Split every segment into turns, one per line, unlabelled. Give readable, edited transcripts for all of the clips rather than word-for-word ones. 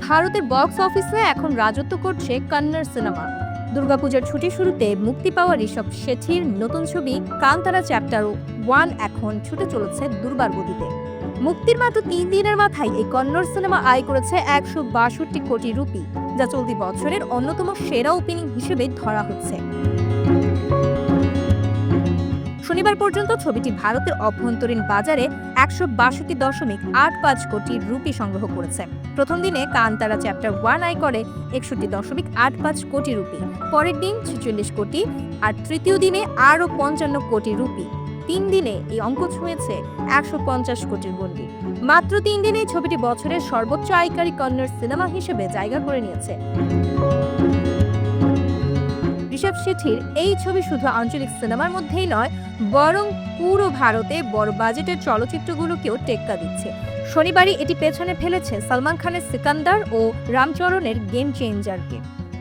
ভারতের বক্স অফিসে এখন রাজত্ব করছে কন্নড় সিনেমা। দুর্গাপূজার ছুটি শুরুতে মুক্তি পাওয়া ঋষভ শেঠির নতুন ছবি কান্তারা চ্যাপ্টার 1 এখন ছুটে চলেছে দুর্বার গতিতে। মুক্তির মাত্র 3 দিনের মাথায় এই কন্নড় সিনেমা আয় করেছে 162 কোটি রুপি, যা চলতি বছরের অন্যতম সেরা ওপেনিং হিসেবে ধরা হচ্ছে। শনিবার পর্যন্ত ছবিটি ভারতের অভ্যন্তরীণ বাজারে 162.85 কোটি রুপি সংগ্রহ করেছে। প্রথম দিনে কান্তারা চ্যাপ্টার 1 আয় করে 61.85 কোটি রুপি, পরের দিন 46 কোটি, আর তৃতীয় দিনে আরও 55 কোটি রুপি। 3 দিনে এই অঙ্ক ছুঁয়েছে 150 কোটির গণ্ডি। মাত্র 3 দিনেই ছবিটি বছরের সর্বোচ্চ আয়কারী কন্নড় সিনেমা হিসেবে জায়গা করে নিয়েছে। ঋষভ শেঠির এই ছবি শুধু আঞ্চলিক সিনেমার মধ্যেই নয়, বরং পুরো ভারতে বড় বাজেটের চলচ্চিত্রগুলোকেও টেক্কা দিচ্ছে। শনিবারই এটি পেছনে ফেলেছে সালমান খানের সিকান্দার ও রামচরণের গেম চেঞ্জারকে।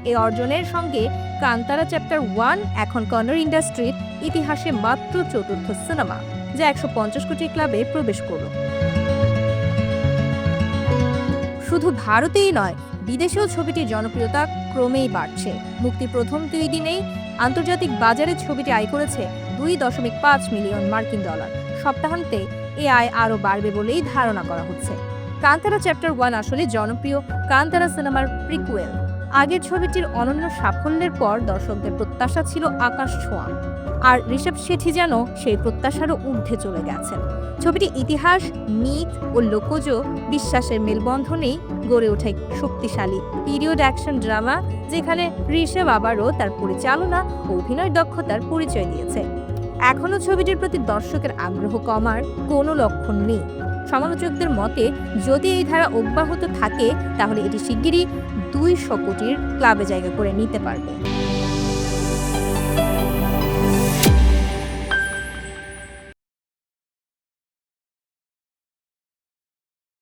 এই অর্জনের সঙ্গে কান্তারা চ্যাপ্টার 1 এখন কন্নড় ইন্ডাস্ট্রির ইতিহাসে মাত্র চতুর্থ সিনেমা, যা 150 কোটি ক্লাবে প্রবেশ করল। শুধু ভারতেই নয়, বিদেশেও ছবিটির জনপ্রিয়তা ক্রমেই বাড়ছে। মুক্তির প্রথম 2 দিনেই আন্তর্জাতিক বাজারে ছবিটি আয় করেছে $2.5 মিলিয়ন মার্কিন। সপ্তাহান্তে এই আয় আরও বাড়বে বলেই ধারণা করা হচ্ছে। কান্তারা চ্যাপ্টার 1 আসলে জনপ্রিয় কান্তারা সিনেমার প্রিকুয়েল। আগের ছবিটির অনন্য সাফল্যের পর দর্শকদের প্রত্যাশা ছিল আকাশ ছোঁয়া, আর ঋষভ শেঠি যেন সেই প্রত্যাশারও ঊর্ধ্বে চলে গেছেন। ছবিটি ইতিহাস, মিথ ও লোকজ বিশ্বাসের মেলবন্ধনেই গড়ে ওঠে শক্তিশালী পিরিয়ড অ্যাকশন ড্রামা, যেখানে ঋষভ আবারও তার পরিচালনা ও অভিনয় দক্ষতার পরিচয় দিয়েছে। এখনও ছবিটির প্রতি দর্শকের আগ্রহ কমার কোনো লক্ষণ নেই। সমালোচকদের মতে, যদি এই ধারা অব্যাহত থাকে তাহলে এটি শিগগিরই 200 কোটির ক্লাবে জায়গা করে নিতে পারবে।